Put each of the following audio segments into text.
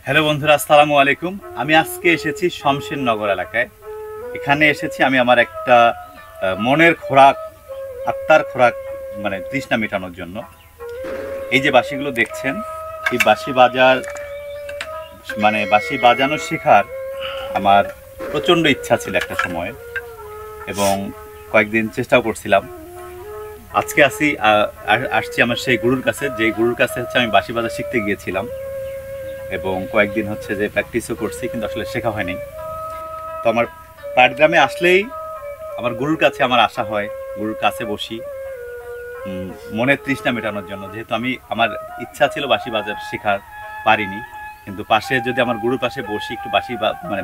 Hello বন্ধুরা, আসসালামু আলাইকুম। আমি আজকে এসেছি শমশেরনগর এলাকায়। এখানে এসেছি আমি আমার একটা মনের খোরাক, আত্মার খোরাক, মানে তৃষ্ণা মেটানোর জন্য। এই যে বাঁশিগুলো দেখছেন, এই বাঁশি বাজার মানে বাঁশি বাজানো শেখার আমার প্রচণ্ড ইচ্ছা ছিল একটা সময়, এবং কয়েকদিন চেষ্টাও করছিলাম। আজকে আসছি আমার সেই গুরুর কাছে, যে গুরুর কাছে হচ্ছে আমি বাঁশি বাজা শিখতে গিয়েছিলাম, এবং কয়েকদিন হচ্ছে যে প্র্যাকটিসও করছি, কিন্তু আসলে শেখা হয়নি। তো আমার পাটগ্রামে আসলেই আমার গুরুর কাছে আমার আসা হয়, গুরুর কাছে বসি মনের তৃষ্ণা মেটানোর জন্য। যেহেতু আমার ইচ্ছা ছিল বাঁশি বাজার শেখার, পারিনি, কিন্তু পাশে যদি আমার গুরুর পাশে বসি, একটু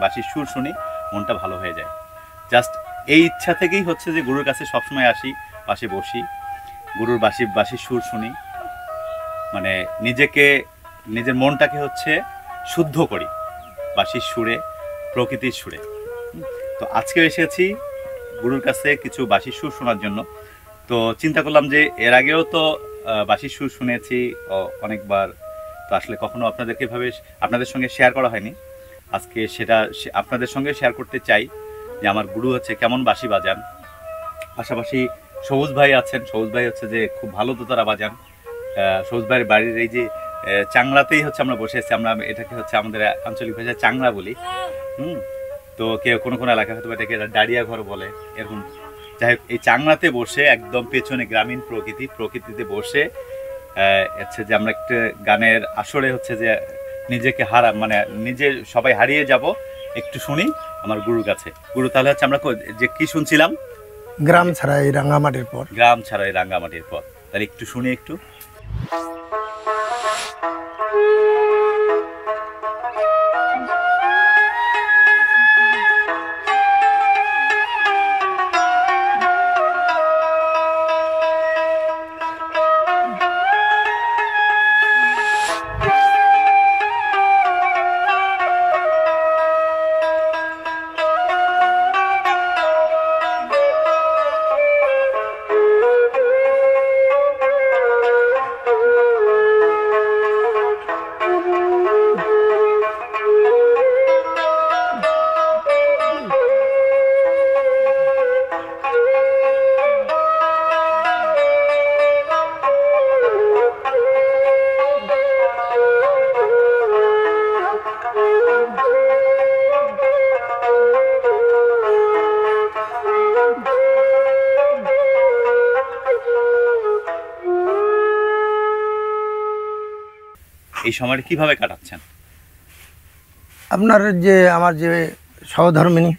বাঁশির সুর শুনি, মনটা ভালো হয়ে যায়। জাস্ট এই ইচ্ছা থেকেই হচ্ছে যে গুরুর কাছে সবসময় আসি, পাশে বসি, গুরুর বাঁশির সুর শুনি, মানে নিজের মনটাকে হচ্ছে শুদ্ধ করি বাঁশির সুরে, প্রকৃতির সুরে। তো আজকে এসেছি গুরুর কাছে কিছু বাঁশির সুর শোনার জন্য। তো চিন্তা করলাম যে এর আগেও তো বাঁশির সুর শুনেছি অনেকবার, তো আসলে কখনো আপনাদের সঙ্গে শেয়ার করা হয়নি। আজকে সেটা আপনাদের সঙ্গে শেয়ার করতে চাই যে আমার গুরু হচ্ছে কেমন বাঁশি বাজান। পাশাপাশি সবুজ ভাই আছেন, সবুজ ভাই হচ্ছে যে খুব ভালো দোতারা বাজান। সবুজ ভাইয়ের বাড়ির এই যে চাংড়াতেই হচ্ছে আমরা বসে আছি, আমরা এটাকে হচ্ছে আমাদের আঞ্চলিক ভাষায় চাংড়া বলি। তো কেউ কোনো এলাকায় হয়তো এটাকে ডাড়িয়া ঘর বলে, এরকম। যাই হোক, এই চাংড়াতে বসে একদম পেছনে গ্রামীণ প্রকৃতিতে বসে হচ্ছে যে আমরা একটা গানের আসরে হচ্ছে যে নিজেকে নিজে সবাই হারিয়ে যাব, একটু শুনি আমার গুরুর কাছে। গুরু, তাহলে হচ্ছে আমরা যে কি শুনছিলাম, গ্রাম ছাড়া এই রাঙ্গামাটির পর। তাহলে একটু শুনি একটু। এই সময়টা কিভাবে কাটাচ্ছেন? আপনার যে আমার যে সহধর্মিনী,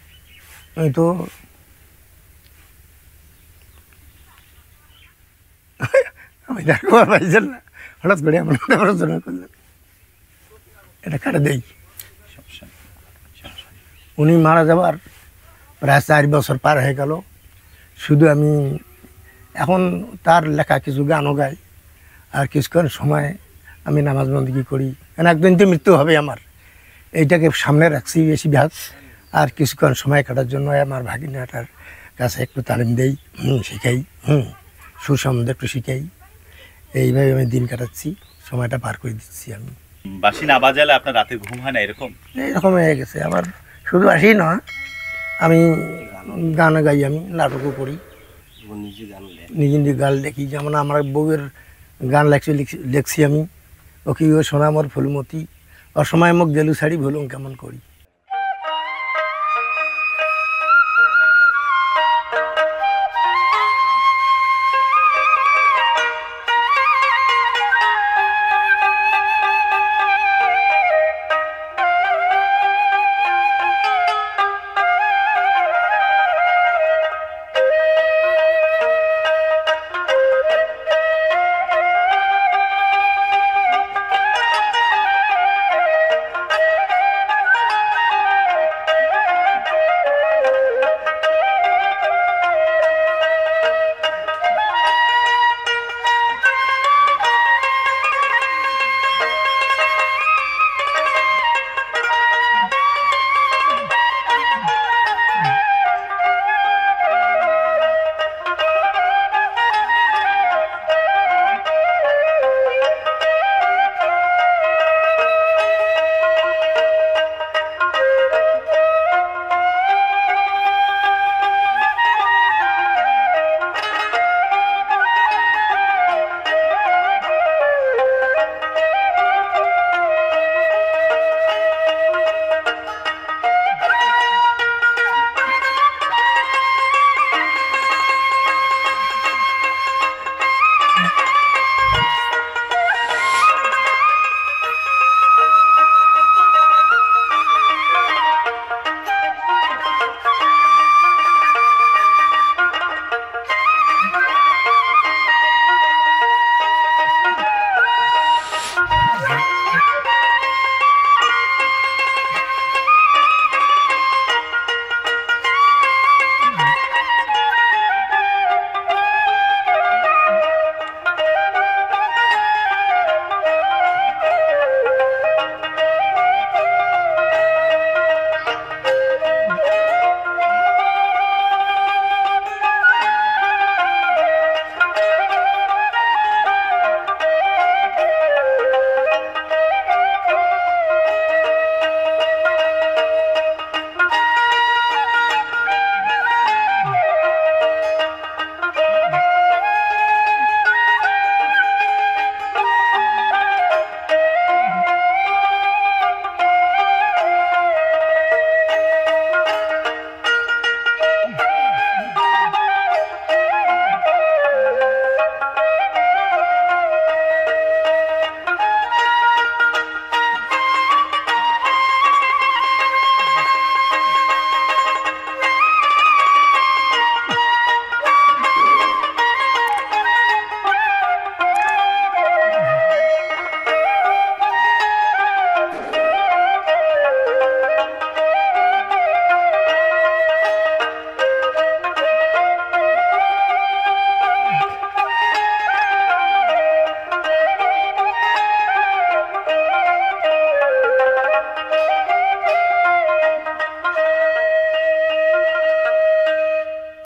আমি তো আমি দেখো পাইছেন না, হঠাৎ করে এমন আলোচনা করলেন, এটা কাটে দেই। উনি মারা যাবার প্রায় 4 বছর পার হয়ে গেল। শুধু আমি এখন তার লেখা কিছু গানও গাই, আর কিছুক্ষণ সময় আমি নামাজ বন্দিগি করি, কারণ একদিন তো মৃত্যু হবে আমার, এইটাকে সামনে রাখছি বেশি ভাগ। আর কিছুক্ষণ সময় কাটার জন্য আমার ভাগিনাটার কাছে একটু তালিম দেই, শিখাই, সুর সম্বন্ধে একটু শিখাই। এইভাবে আমি দিন কাটাচ্ছি, সময়টা পার করে দিচ্ছি। আমি বাঁশি না বাজালে আপনার রাতে ঘুম হয় না, এরকম হয়ে গেছে আমার। শুধু আসি না, আমি গান গাই, আমি নাটকও করি, নিজে নিজে গান লেখি। যেমন আমার বউয়ের গান লেখছি আমি, ও কি ও সোনা মোর ফুলমতি, অসময় মুখ গেলু শাড়ি ভুলুম কেমন করি।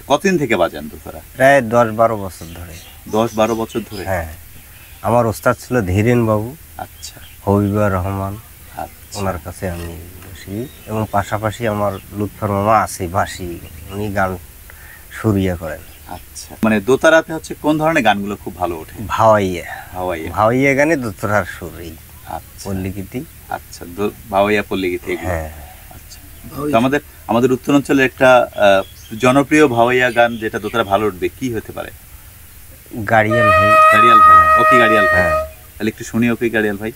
কতদিন থেকে বাজান দোতারা? প্রায় 10-12 বছর ধরে। 10-12 বছর ধরে? হ্যাঁ, আমার ওস্তাদ ছিল ধীরেন বাবু, আচ্ছা হবিবুর রহমান, আচ্ছা। ওনার কাছে আমি বসি। এবং পাশাপাশি আমার লুৎফর মামা আছে বাঁশি, উনি গান সুরিয়া করেন। আচ্ছা, মানে দোতারাতে হচ্ছে কোন ধরনের গানগুলো খুব ভালো ওঠে? ভাওয়াইয়া, ভাওয়াইয়া। ভাওয়াইয়া গানে দোতরার সুর, এই আচ্ছা পল্লিগীতি। আচ্ছা, ভাওয়াইয়া পল্লীগীতি এগুলো। হ্যাঁ, আচ্ছা, তো আমাদের উত্তরাঞ্চলের একটা জনপ্রিয় ভাওয়াইয়া গান যেটা দোতারা ভালো উঠবে কি হতে পারে? গাড়িয়াল ভাই। গাড়িয়াল ভাই, ওকে গাড়িয়াল ভাই, হ্যাঁ। তাহলে একটু শুনি ওকে গাড়িয়াল ভাই।